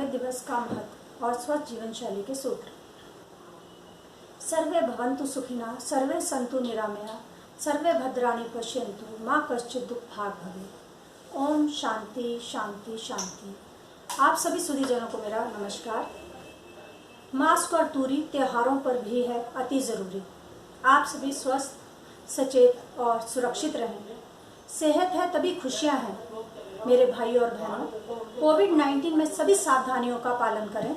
आयुर्वेद दिवस का महत्व और स्वस्थ जीवन शैली के सूत्र। सर्वे भवन्तु सुखिनः, सर्वे सन्तु निरामया, सर्वे भद्राणि पश्यन्तु, माँ कश्चित् दुःखभाग् भवेत्। ओम शांति शांति शांति। आप सभी सुधीजनों को मेरा नमस्कार। मास्क और दूरी त्योहारों पर भी है अति ज़रूरी। आप सभी स्वस्थ, सचेत और सुरक्षित रहेंगे। सेहत है तभी खुशियां हैं। मेरे भाई और बहनों, कोविड-19 में सभी सावधानियों का पालन करें।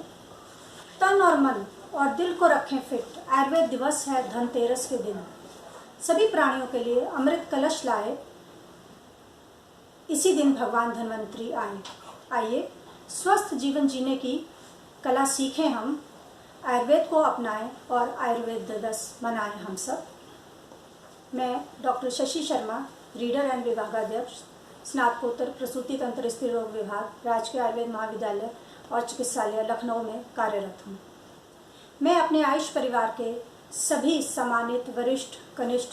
तन और मन और दिल को रखें फिट। आयुर्वेद दिवस है धनतेरस के दिन। सभी प्राणियों के लिए अमृत कलश लाए। इसी दिन भगवान धन्वंतरी आए। आइए स्वस्थ जीवन जीने की कला सीखें हम, आयुर्वेद को अपनाएं और आयुर्वेद दिवस मनाएं हम सब। मैं doctor Shashi Sharma, reader and विभागाध्यक्ष, स्नातकोत्तर प्रसूति तंत्र स्त्री रोग विभाग, राजकीय आयुर्वेद महाविद्यालय और चिकित्सालय लखनऊ में कार्यरत हूँ। मैं अपने आयुष परिवार के सभी सम्मानित वरिष्ठ कनिष्ठ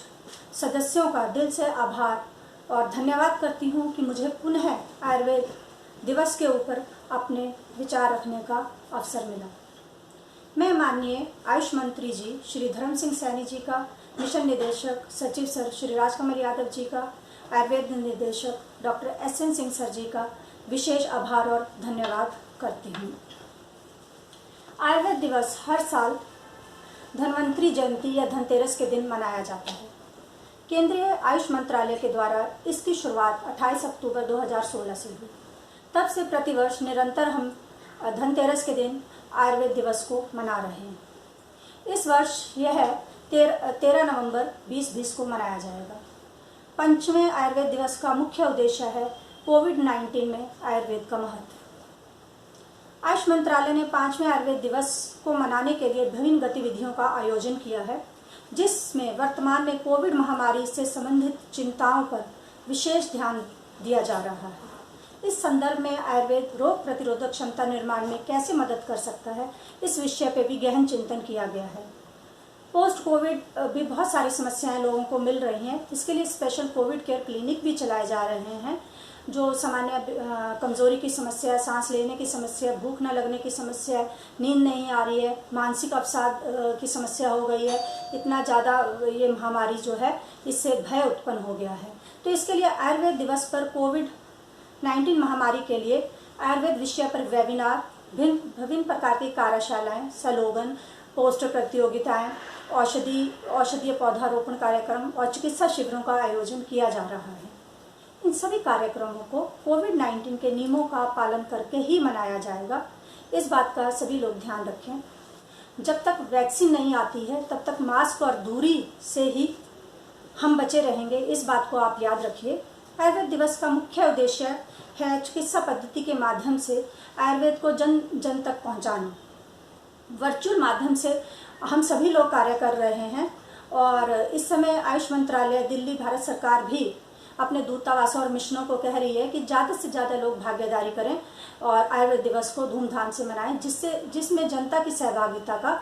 सदस्यों का दिल से आभार और धन्यवाद करती हूँ कि मुझे पुनः आयुर्वेद दिवस के ऊपर अपने विचार रखने का अवसर मिला। मैं माननीय आयुष मंत्री जी श्री धर्म सिंह सैनी जी का, मिशन निदेशक सचिव सर श्री राजकमल यादव जी का, आयुर्वेद निदेशक डॉक्टर SN सिंह सर जी का विशेष आभार और धन्यवाद करती हूँ। आयुर्वेद दिवस हर साल धन्वंतरी जयंती या धनतेरस के दिन मनाया जाता है। केंद्रीय आयुष मंत्रालय के द्वारा इसकी शुरुआत 28 अक्टूबर 2016 से हुई। तब से प्रतिवर्ष निरंतर हम धनतेरस के दिन आयुर्वेद दिवस को मना रहे हैं। इस वर्ष यह 13 नवंबर 2020 को मनाया जाएगा। 5वें आयुर्वेद दिवस का मुख्य उद्देश्य है कोविड-19 में आयुर्वेद का महत्व। आयुष मंत्रालय ने 5वें आयुर्वेद दिवस को मनाने के लिए विभिन्न गतिविधियों का आयोजन किया है, जिसमें वर्तमान में कोविड महामारी से संबंधित चिंताओं पर विशेष ध्यान दिया जा रहा है। इस संदर्भ में आयुर्वेद रोग प्रतिरोधक क्षमता निर्माण में कैसे मदद कर सकता है, इस विषय पर भी गहन चिंतन किया गया है। पोस्ट कोविड भी बहुत सारी समस्याएं लोगों को मिल रही हैं। इसके लिए स्पेशल कोविड केयर क्लिनिक भी चलाए जा रहे हैं। जो सामान्य कमज़ोरी की समस्या, सांस लेने की समस्या, भूख न लगने की समस्या, नींद नहीं आ रही है, मानसिक अवसाद की समस्या हो गई है, इतना ज़्यादा ये महामारी जो है इससे भय उत्पन्न हो गया है। तो इसके लिए आयुर्वेद दिवस पर कोविड-19 महामारी के लिए आयुर्वेद विषय पर वेबिनार, विभिन्न प्रकार की कार्यशालाएँ, स्लोगन, पोस्टर प्रतियोगिताएं, औषधीय पौधारोपण कार्यक्रम और चिकित्सा शिविरों का आयोजन किया जा रहा है। इन सभी कार्यक्रमों को कोविड-19 के नियमों का पालन करके ही मनाया जाएगा। इस बात का सभी लोग ध्यान रखें। जब तक वैक्सीन नहीं आती है तब तक मास्क और दूरी से ही हम बचे रहेंगे। इस बात को आप याद रखिए। आयुर्वेद दिवस का मुख्य उद्देश्य है चिकित्सा पद्धति के माध्यम से आयुर्वेद को जन जन तक पहुँचाना। वर्चुअल माध्यम से हम सभी लोग कार्य कर रहे हैं और इस समय आयुष मंत्रालय, दिल्ली, भारत सरकार भी अपने दूतावासों और मिशनों को कह रही है कि ज़्यादा से ज़्यादा लोग भागीदारी करें और आयुर्वेद दिवस को धूमधाम से मनाएं, जिसमें जनता की सहभागिता का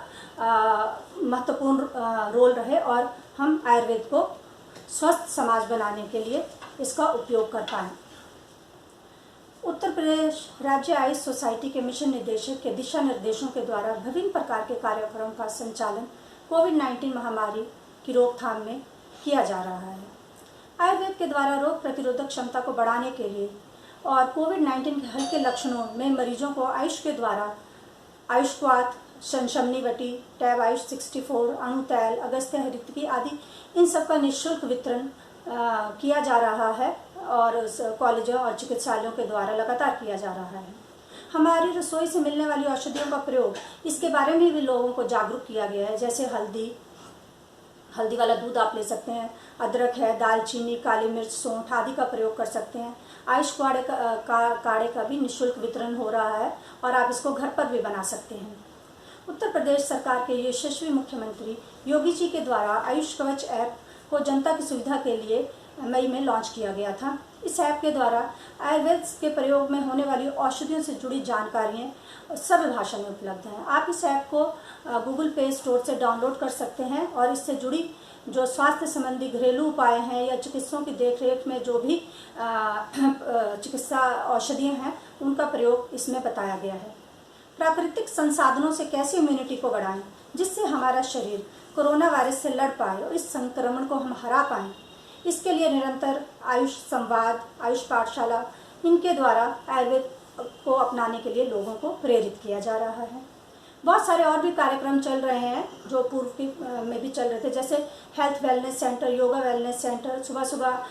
महत्वपूर्ण रोल रहे और हम आयुर्वेद को स्वस्थ समाज बनाने के लिए इसका उपयोग कर पाएँ। उत्तर प्रदेश राज्य आयुष सोसाइटी के मिशन निदेशक के दिशा निर्देशों के द्वारा विभिन्न प्रकार के कार्यक्रमों का संचालन कोविड-19 महामारी की रोकथाम में किया जा रहा है। आयुर्वेद के द्वारा रोग प्रतिरोधक क्षमता को बढ़ाने के लिए और कोविड-19 के हल्के लक्षणों में मरीजों को आयुष के द्वारा आयुष्वात, शमनी वटी, टैब आयुष 64, अणुतैल, अगस्त्य हरितकी आदि इन सब का निःशुल्क वितरण किया जा रहा है और कॉलेजों और चिकित्सालयों के द्वारा लगातार किया जा रहा है। हमारी रसोई से मिलने वाली औषधियों का प्रयोग, इसके बारे में भी लोगों को जागरूक किया गया है। जैसे हल्दी वाला दूध आप ले सकते हैं, अदरक है, दालचीनी, काली मिर्च, सौंठ आदि का प्रयोग कर सकते हैं। आयुष काढ़े का भी निःशुल्क वितरण हो रहा है और आप इसको घर पर भी बना सकते हैं। उत्तर प्रदेश सरकार के यशस्वी मुख्यमंत्री योगी जी के द्वारा आयुष कवच ऐप को जनता की सुविधा के लिए मई में लॉन्च किया गया था। इस ऐप के द्वारा आयुर्वेद के प्रयोग में होने वाली औषधियों से जुड़ी जानकारियाँ सरल भाषा में उपलब्ध हैं। आप इस ऐप को गूगल प्ले स्टोर से डाउनलोड कर सकते हैं और इससे जुड़ी जो स्वास्थ्य संबंधी घरेलू उपाय हैं या चिकित्सकों की देखरेख में जो भी चिकित्सा औषधियाँ हैं उनका प्रयोग इसमें बताया गया है। प्राकृतिक संसाधनों से कैसे इम्यूनिटी को बढ़ाएं, जिससे हमारा शरीर कोरोना वायरस से लड़ पाए और इस संक्रमण को हम हरा पाएं। इसके लिए निरंतर आयुष संवाद, आयुष पाठशाला, इनके द्वारा आयुर्वेद को अपनाने के लिए लोगों को प्रेरित किया जा रहा है। बहुत सारे और भी कार्यक्रम चल रहे हैं जो पूर्व में भी चल रहे थे, जैसे health wellness centre, yoga wellness centre, सुबह सुबह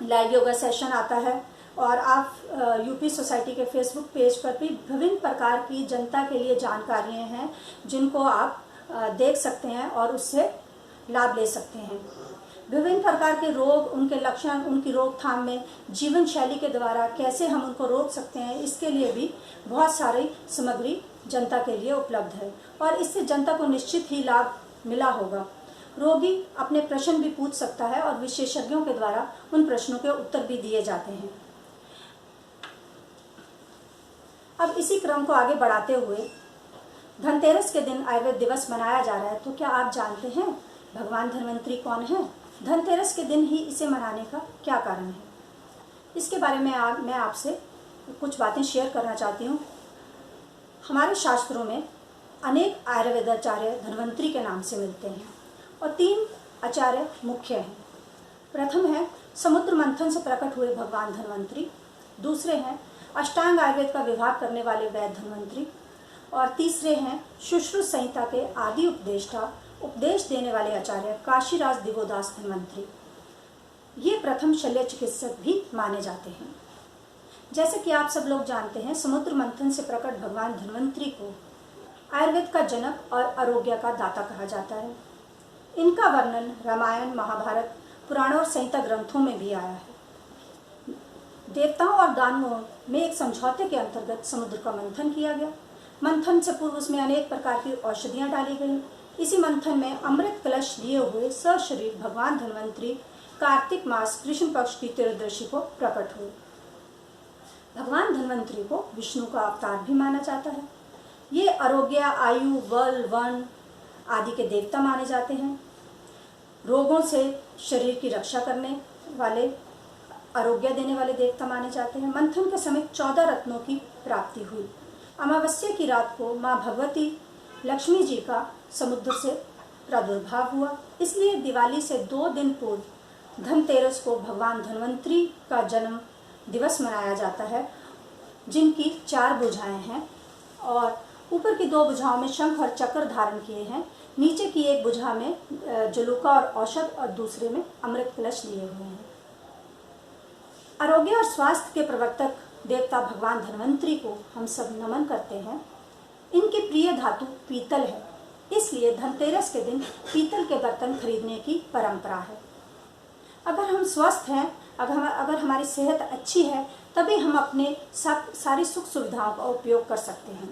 लाइव योगा सेशन आता है। और आप यूपी सोसाइटी के फेसबुक पेज पर भी विभिन्न प्रकार की जनता के लिए जानकारियाँ हैं जिनको आप देख सकते हैं और उससे लाभ ले सकते हैं। विभिन्न प्रकार के रोग, उनके लक्षण, उनकी रोकथाम में जीवन शैली के द्वारा कैसे हम उनको रोक सकते हैं, इसके लिए भी बहुत सारी सामग्री जनता के लिए उपलब्ध है और इससे जनता को निश्चित ही लाभ मिला होगा। रोगी अपने प्रश्न भी पूछ सकता है और विशेषज्ञों के द्वारा उन प्रश्नों के उत्तर भी दिए जाते हैं। अब इसी क्रम को आगे बढ़ाते हुए धनतेरस के दिन आयुर्वेद दिवस मनाया जा रहा है। तो क्या आप जानते हैं भगवान धन्वंतरी कौन है? धनतेरस के दिन ही इसे मनाने का क्या कारण है? इसके बारे में मैं आपसे कुछ बातें शेयर करना चाहती हूँ। हमारे शास्त्रों में अनेक आयुर्वेदाचार्य धन्वंतरी के नाम से मिलते हैं और 3 आचार्य मुख्य हैं। प्रथम है समुद्र मंथन से प्रकट हुए भगवान धन्वंतरी, दूसरे हैं अष्टांग आयुर्वेद का विभाग करने वाले वैद्य धन्वंतरी और तीसरे हैं सुश्रुत संहिता के आदि उपदेश देने वाले आचार्य काशीराज दिवोदास धन्वंतरी। ये प्रथम शल्य चिकित्सक भी माने जाते हैं। जैसे कि आप सब लोग जानते हैं, समुद्र मंथन से प्रकट भगवान धन्वंतरी को आयुर्वेद का जनक और आरोग्य का दाता कहा जाता है। इनका वर्णन रामायण, महाभारत, पुराणों और संहिता ग्रंथों में भी आया है। देवताओं और दानवों में एक समझौते के अंतर्गत समुद्र का मंथन किया गया। मंथन से पूर्व उसमें अनेक प्रकार की औषधियाँ डाली गई। इसी मंथन में अमृत कलश लिए हुए सशरीर भगवान धन्वंतरी कार्तिक मास कृष्ण पक्ष की त्रयोदशी को प्रकट हुए। भगवान धन्वंतरी को विष्णु का अवतार भी माना जाता है। ये आरोग्य, आयु, बल, वन आदि के देवता माने जाते हैं। रोगों से शरीर की रक्षा करने वाले, आरोग्य देने वाले देवता माने जाते हैं। मंथन के समय 14 रत्नों की प्राप्ति हुई। अमावस्या की रात को माँ भगवती लक्ष्मी जी का समुद्र से प्रादुर्भाव हुआ। इसलिए दिवाली से 2 दिन पूर्व धनतेरस को भगवान धन्वंतरी का जन्म दिवस मनाया जाता है, जिनकी 4 भुजाएं हैं और ऊपर की 2 भुजाओं में शंख और चक्र धारण किए हैं। नीचे की एक भुजा में जलूका और औषध और दूसरे में अमृत कलश लिए हुए हैं। आरोग्य और स्वास्थ्य के प्रवर्तक देवता भगवान धन्वंतरी को हम सब नमन करते हैं। इनकी प्रिय धातु पीतल है, इसलिए धनतेरस के दिन पीतल के बर्तन खरीदने की परंपरा है। अगर हम स्वस्थ हैं, अगर हमारी सेहत अच्छी है, तभी हम अपने सारी सुख सुविधाओं का उपयोग कर सकते हैं।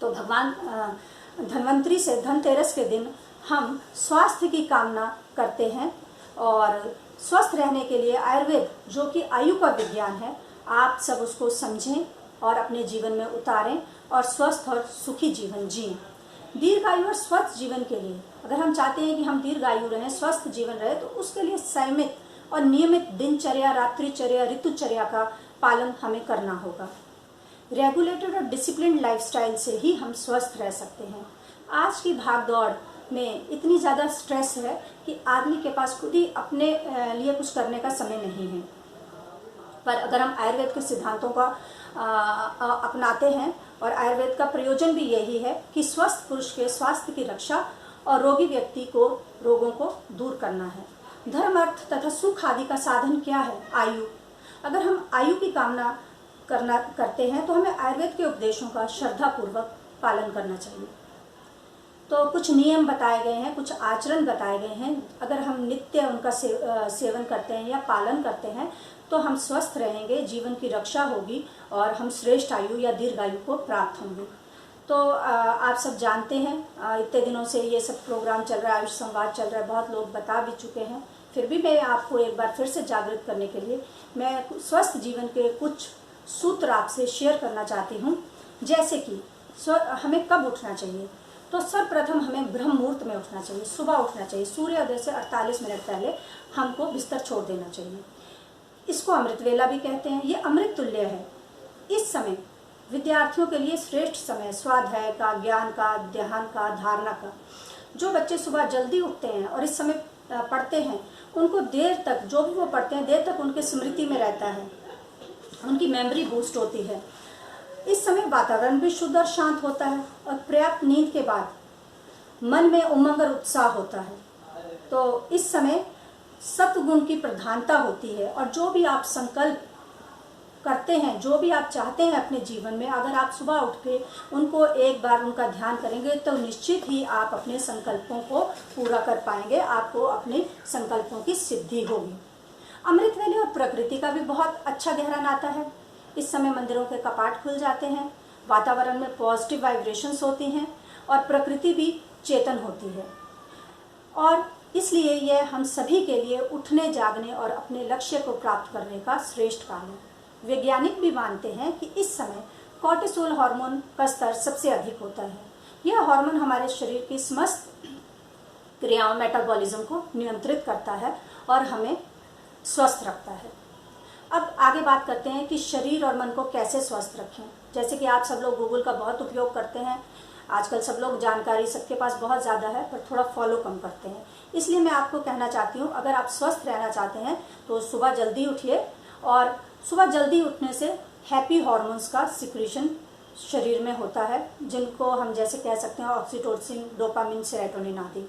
तो भगवान धन्वंतरी से धनतेरस के दिन हम स्वास्थ्य की कामना करते हैं और स्वस्थ रहने के लिए आयुर्वेद, जो कि आयु का विज्ञान है, आप सब उसको समझें और अपने जीवन में उतारें और स्वस्थ और सुखी जीवन जिएं। दीर्घायु और स्वस्थ जीवन के लिए अगर हम चाहते हैं कि हम दीर्घायु रहें, स्वस्थ जीवन रहे, तो उसके लिए संयमित और नियमित दिनचर्या, रात्रिचर्या, ऋतुचर्या का पालन हमें करना होगा। रेगुलेटेड और डिसिप्लिन लाइफस्टाइल से ही हम स्वस्थ रह सकते हैं। आज की भागदौड़ में इतनी ज़्यादा स्ट्रेस है कि आदमी के पास खुद ही अपने लिए कुछ करने का समय नहीं है। पर अगर हम आयुर्वेद के सिद्धांतों का अपनाते हैं, और आयुर्वेद का प्रयोजन भी यही है कि स्वस्थ पुरुष के स्वास्थ्य की रक्षा और रोगी व्यक्ति को रोगों को दूर करना है। धर्म, अर्थ तथा सुख आदि का साधन क्या है? आयु। अगर हम आयु की कामना करते हैं तो हमें आयुर्वेद के उपदेशों का श्रद्धापूर्वक पालन करना चाहिए। तो कुछ नियम बताए गए हैं, कुछ आचरण बताए गए हैं। अगर हम नित्य उनका सेवन करते हैं या पालन करते हैं तो हम स्वस्थ रहेंगे, जीवन की रक्षा होगी और हम श्रेष्ठ आयु या दीर्घायु को प्राप्त होंगे। तो आप सब जानते हैं, इतने दिनों से ये सब प्रोग्राम चल रहा है, आयुष संवाद चल रहा है, बहुत लोग बता भी चुके हैं। फिर भी मैं आपको एक बार फिर से जागृत करने के लिए मैं स्वस्थ जीवन के कुछ सूत्र आपसे शेयर करना चाहती हूँ। जैसे कि हमें कब उठना चाहिए? तो सर्वप्रथम हमें ब्रह्म मुहूर्त में उठना चाहिए, सुबह उठना चाहिए। सूर्योदय से 48 मिनट पहले हमको बिस्तर छोड़ देना चाहिए। इसको अमृत वेला भी कहते हैं। ये अमृत तुल्य है। इस समय विद्यार्थियों के लिए श्रेष्ठ समय स्वाध्याय का, ज्ञान का, ध्यान का, धारणा का। जो बच्चे सुबह जल्दी उठते हैं और इस समय पढ़ते हैं, उनको देर तक जो भी वो पढ़ते हैं देर तक उनके स्मृति में रहता है, उनकी मेमोरी बूस्ट होती है। इस समय वातावरण भी शुद्ध और शांत होता है और पर्याप्त नींद के बाद मन में उमंग और उत्साह होता है। तो इस समय सत्गुण की प्रधानता होती है और जो भी आप संकल्प करते हैं, जो भी आप चाहते हैं अपने जीवन में, अगर आप सुबह उठ के उनको एक बार उनका ध्यान करेंगे तो निश्चित ही आप अपने संकल्पों को पूरा कर पाएंगे, आपको अपने संकल्पों की सिद्धि होगी। अमृत वेले और प्रकृति का भी बहुत अच्छा गहरा नाता है। इस समय मंदिरों के कपाट खुल जाते हैं, वातावरण में पॉजिटिव वाइब्रेशंस होती हैं और प्रकृति भी चेतन होती है और इसलिए यह हम सभी के लिए उठने, जागने और अपने लक्ष्य को प्राप्त करने का श्रेष्ठ काल है। वैज्ञानिक भी मानते हैं कि इस समय कॉर्टिसोल हार्मोन का स्तर सबसे अधिक होता है। यह हार्मोन हमारे शरीर की समस्त क्रियाओं, मेटाबॉलिज्म को नियंत्रित करता है और हमें स्वस्थ रखता है। अब आगे बात करते हैं कि शरीर और मन को कैसे स्वस्थ रखें। जैसे कि आप सब लोग गूगल का बहुत उपयोग करते हैं, आजकल सब लोग जानकारी सबके पास बहुत ज़्यादा है पर थोड़ा फॉलो कम करते हैं। इसलिए मैं आपको कहना चाहती हूँ, अगर आप स्वस्थ रहना चाहते हैं तो सुबह जल्दी उठिए और सुबह जल्दी उठने से हैप्पी हार्मोन्स का सिक्रीशन शरीर में होता है, जिनको हम जैसे कह सकते हैं ऑक्सीटोसिन, डोपामिन, सेरोटोनिन आदि।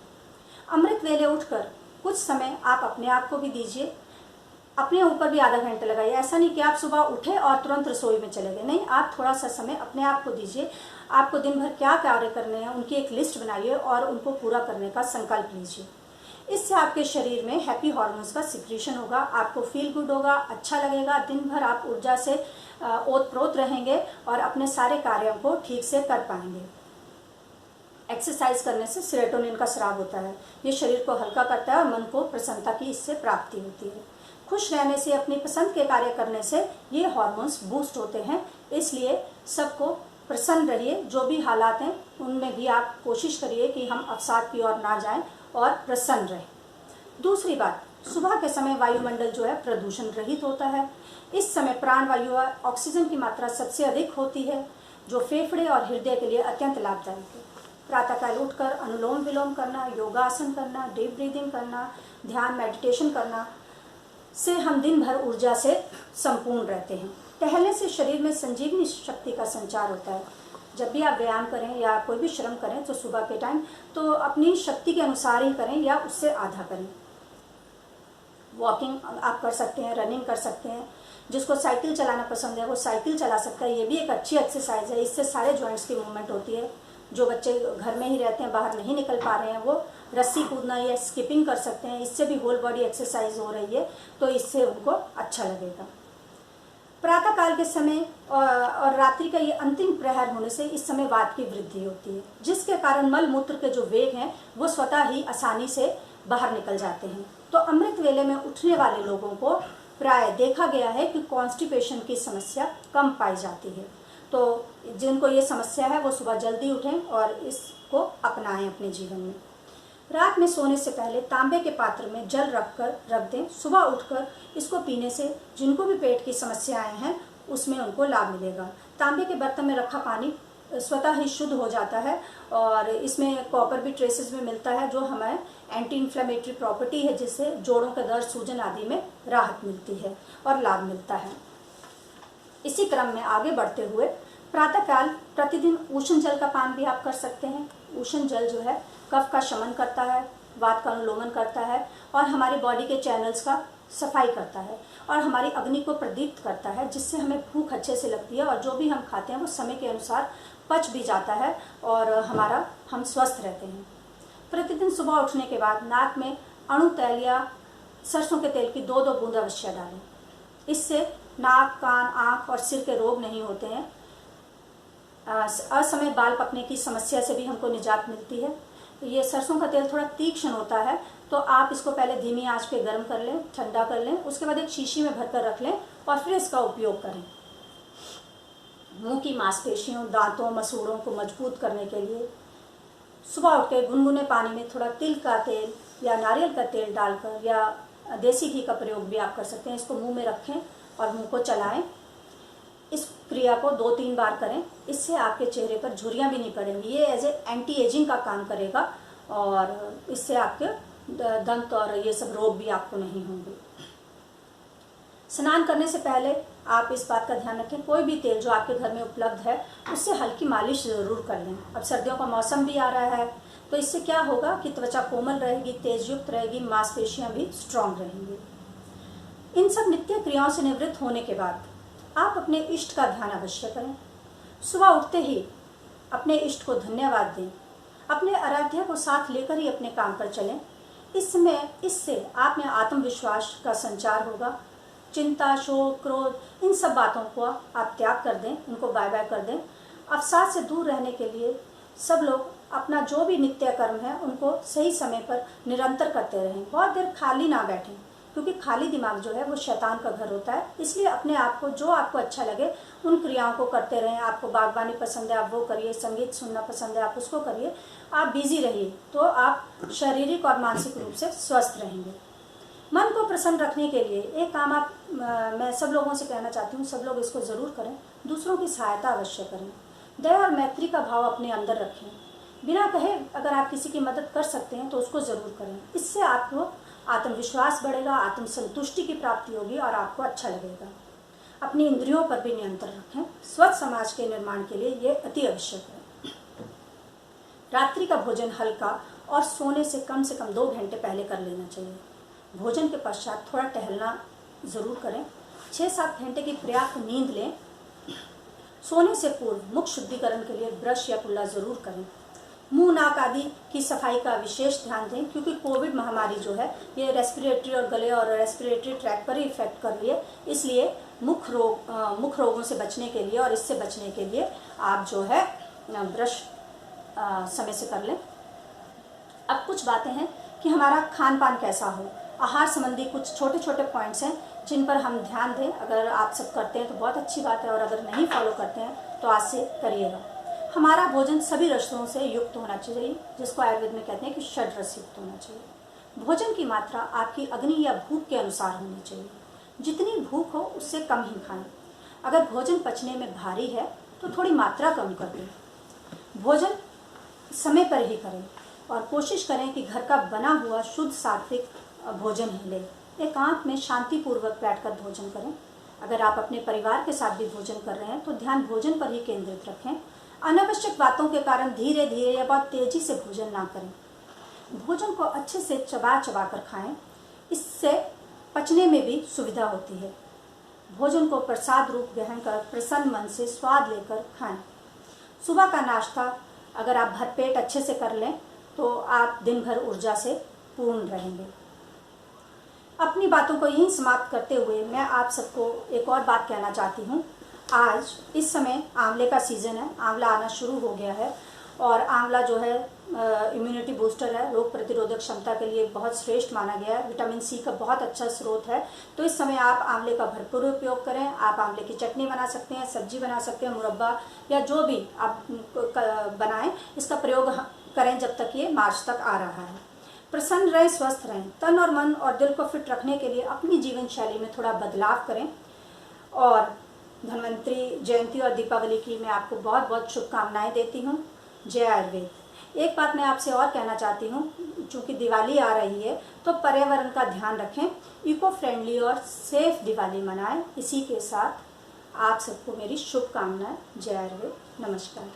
अमृत वेले उठकर कुछ समय आप अपने आप को भी दीजिए, अपने ऊपर भी आधा घंटा लगाइए। ऐसा नहीं कि आप सुबह उठे और तुरंत रसोई में चले गए, नहीं, आप थोड़ा सा समय अपने आप को दीजिए। आपको दिन भर क्या कार्य करने हैं उनकी एक लिस्ट बनाइए और उनको पूरा करने का संकल्प लीजिए। इससे आपके शरीर में हैप्पी हार्मोन्स का सिक्रीशन होगा, आपको फील गुड होगा, अच्छा लगेगा, दिन भर आप ऊर्जा से ओतप्रोत रहेंगे और अपने सारे कार्यों को ठीक से कर पाएंगे। एक्सरसाइज करने से सेरोटोनिन का स्राव होता है, ये शरीर को हल्का करता है और मन को प्रसन्नता की इससे प्राप्ति होती है। खुश रहने से, अपनी पसंद के कार्य करने से ये हार्मोन्स बूस्ट होते हैं। इसलिए सबको प्रसन्न रहिए, जो भी हालात हैं उनमें भी आप कोशिश करिए कि हम अवसाद की ओर ना जाएं और प्रसन्न रहें। दूसरी बात, सुबह के समय वायुमंडल जो है प्रदूषण रहित होता है। इस समय प्राणवायु व ऑक्सीजन की मात्रा सबसे अधिक होती है, जो फेफड़े और हृदय के लिए अत्यंत लाभदायक है। प्रातःकाल उठकर अनुलोम विलोम करना, योगासन करना, डीप ब्रीदिंग करना, ध्यान, मेडिटेशन करना से हम दिन भर ऊर्जा से संपूर्ण रहते हैं। टहलने से शरीर में संजीवनी शक्ति का संचार होता है। जब भी आप व्यायाम करें या कोई भी श्रम करें तो सुबह के टाइम तो अपनी शक्ति के अनुसार ही करें या उससे आधा करें। वॉकिंग आप कर सकते हैं, रनिंग कर सकते हैं। जिसको साइकिल चलाना पसंद है वो साइकिल चला सकता है, ये भी एक अच्छी एक्सरसाइज है। इससे सारे जॉइंट्स की मूवमेंट होती है। जो बच्चे घर में ही रहते हैं, बाहर नहीं निकल पा रहे हैं, वो रस्सी कूदना या स्किपिंग कर सकते हैं। इससे भी होल बॉडी एक्सरसाइज हो रही है, तो इससे उनको अच्छा लगेगा। प्रातःकाल के समय और रात्रि का ये अंतिम प्रहर होने से इस समय वात की वृद्धि होती है, जिसके कारण मल मूत्र के जो वेग हैं वो स्वतः ही आसानी से बाहर निकल जाते हैं। तो अमृत वेले में उठने वाले लोगों को प्राय देखा गया है कि कॉन्स्टिपेशन की समस्या कम पाई जाती है। तो जिनको ये समस्या है वो सुबह जल्दी उठें और इसको अपनाएं अपने जीवन में। रात में सोने से पहले तांबे के पात्र में जल रख दें। सुबह उठकर इसको पीने से जिनको भी पेट की समस्याएं हैं उसमें उनको लाभ मिलेगा। तांबे के बर्तन में रखा पानी स्वतः ही शुद्ध हो जाता है और इसमें कॉपर भी ट्रेसेस में मिलता है, जो हमें एंटी इन्फ्लेमेटरी प्रॉपर्टी है, जिससे जोड़ों के दर्द, सूजन आदि में राहत मिलती है और लाभ मिलता है। इसी क्रम में आगे बढ़ते हुए प्रातःकाल प्रतिदिन उष्ण जल का पान भी आप कर सकते हैं। उष्ण जल जो है कफ का शमन करता है, वात का अनुलोमन करता है और हमारी बॉडी के चैनल्स का सफाई करता है और हमारी अग्नि को प्रदीप्त करता है, जिससे हमें भूख अच्छे से लगती है और जो भी हम खाते हैं वो समय के अनुसार पच भी जाता है और हम स्वस्थ रहते हैं। प्रतिदिन सुबह उठने के बाद नाक में अणु तेल या सरसों के तेल की 2-2 बूंद अवश्य डालें। इससे नाक, कान, आँख और सिर के रोग नहीं होते हैं। असमय बाल पकने की समस्या से भी हमको निजात मिलती है। ये सरसों का तेल थोड़ा तीक्ष्ण होता है, तो आप इसको पहले धीमी आंच पे गर्म कर लें, ठंडा कर लें, उसके बाद एक शीशी में भरकर रख लें और फिर इसका उपयोग करें। मुंह की मांसपेशियों, दांतों, मसूड़ों को मजबूत करने के लिए सुबह उठ के गुनगुने पानी में थोड़ा तिल का तेल या नारियल का तेल डालकर या देसी घी का प्रयोग भी आप कर सकते हैं। इसको मुंह में रखें और मुंह को चलाएं। इस क्रिया को 2-3 बार करें। इससे आपके चेहरे पर झुर्रियाँ भी नहीं पड़ेंगी। ये एज ए एंटी एजिंग का काम करेगा और इससे आपके दंत और ये सब रोग भी आपको नहीं होंगे। स्नान करने से पहले आप इस बात का ध्यान रखें, कोई भी तेल जो आपके घर में उपलब्ध है उससे हल्की मालिश ज़रूर कर लें। अब सर्दियों का मौसम भी आ रहा है, तो इससे क्या होगा कि त्वचा कोमल रहेगी, तेजयुक्त रहेगी, मांसपेशियां भी स्ट्रांग रहेंगी। इन सब नित्य क्रियाओं से निवृत्त होने के बाद आप अपने इष्ट का ध्यान अवश्य करें। सुबह उठते ही अपने इष्ट को धन्यवाद दें। अपने आराध्य को साथ लेकर ही अपने काम पर चलें। इससे आप में आत्मविश्वास का संचार होगा। चिंता, शोक, क्रोध, इन सब बातों को आप त्याग कर दें, उनको बाय बाय कर दें। अवसाद से दूर रहने के लिए सब लोग अपना जो भी नित्य कर्म है उनको सही समय पर निरंतर करते रहें। बहुत देर खाली ना बैठें, क्योंकि खाली दिमाग जो है वो शैतान का घर होता है। इसलिए अपने आप को जो आपको अच्छा लगे उन क्रियाओं को करते रहें। आपको बागवानी पसंद है, आप वो करिए। संगीत सुनना पसंद है, आप उसको करिए। आप बिजी रहिए, तो आप शारीरिक और मानसिक रूप से स्वस्थ रहेंगे। मन को प्रसन्न रखने के लिए एक काम मैं सब लोगों से कहना चाहती हूँ, सब लोग इसको ज़रूर करें। दूसरों की सहायता अवश्य करें। दया और मैत्री का भाव अपने अंदर रखें। बिना कहे अगर आप किसी की मदद कर सकते हैं तो उसको ज़रूर करें। इससे आपको आत्मविश्वास बढ़ेगा, आत्मसंतुष्टि की प्राप्ति होगी और आपको अच्छा लगेगा। अपनी इंद्रियों पर भी नियंत्रण रखें। स्वच्छ समाज के निर्माण के लिए ये अति आवश्यक है। रात्रि का भोजन हल्का और सोने से कम 2 घंटे पहले कर लेना चाहिए। भोजन के पश्चात थोड़ा टहलना ज़रूर करें। 6-7 घंटे की पर्याप्त नींद लें। सोने से पूर्व मुख शुद्धिकरण के लिए ब्रश या कुल्ला ज़रूर करें। मुंह, नाक आदि की सफाई का विशेष ध्यान दें, क्योंकि कोविड महामारी जो है ये रेस्पिरेटरी और गले और रेस्पिरेटरी ट्रैक पर ही इफेक्ट कर रही है। इसलिए मुख रोगों से बचने के लिए और इससे बचने के लिए आप जो है ब्रश समय से कर लें। अब कुछ बातें हैं कि हमारा खान पान कैसा हो। आहार संबंधी कुछ छोटे छोटे पॉइंट्स हैं जिन पर हम ध्यान दें। अगर आप सब करते हैं तो बहुत अच्छी बात है, और अगर नहीं फॉलो करते हैं तो आज से करिएगा। हमारा भोजन सभी रसों से युक्त होना चाहिए, जिसको आयुर्वेद में कहते हैं कि षड रस युक्त होना चाहिए। भोजन की मात्रा आपकी अग्नि या भूख के अनुसार होनी चाहिए। जितनी भूख हो उससे कम ही खाएं। अगर भोजन पचने में भारी है तो थोड़ी मात्रा कम कर दें। भोजन समय पर ही करें और कोशिश करें कि घर का बना हुआ शुद्ध सात्विक भोजन ही लें। एकांत में शांतिपूर्वक बैठकर भोजन करें। अगर आप अपने परिवार के साथ भी भोजन कर रहे हैं तो ध्यान भोजन पर ही केंद्रित रखें। अनावश्यक बातों के कारण धीरे धीरे या बहुत तेजी से भोजन ना करें। भोजन को अच्छे से चबा चबा कर खाएं, इससे पचने में भी सुविधा होती है। भोजन को प्रसाद रूप ग्रहण कर प्रसन्न मन से स्वाद लेकर खाएं। सुबह का नाश्ता अगर आप भरपेट अच्छे से कर लें तो आप दिन भर ऊर्जा से पूर्ण रहेंगे। अपनी बातों को यहीं समाप्त करते हुए मैं आप सबको एक और बात कहना चाहती हूँ। आज इस समय आंवले का सीज़न है, आंवला आना शुरू हो गया है, और आंवला जो है इम्यूनिटी बूस्टर है, रोग प्रतिरोधक क्षमता के लिए बहुत श्रेष्ठ माना गया है। विटामिन सी का बहुत अच्छा स्रोत है। तो इस समय आप आंवले का भरपूर उपयोग करें। आप आंवले की चटनी बना सकते हैं, सब्जी बना सकते हैं, मुरब्बा या जो भी आप बनाएं, इसका प्रयोग करें जब तक ये मार्च तक आ रहा है। प्रसन्न रहें, स्वस्थ रहें। तन और मन और दिल को फिट रखने के लिए अपनी जीवन शैली में थोड़ा बदलाव करें। और धन्वंतरी जयंती और दीपावली की मैं आपको बहुत बहुत शुभकामनाएं देती हूँ। जय आयुर्वेद। एक बात मैं आपसे और कहना चाहती हूँ, चूँकि दिवाली आ रही है तो पर्यावरण का ध्यान रखें, इको फ्रेंडली और सेफ दिवाली मनाएं। इसी के साथ आप सबको मेरी शुभकामनाएं। जय आयुर्वेद। नमस्कार।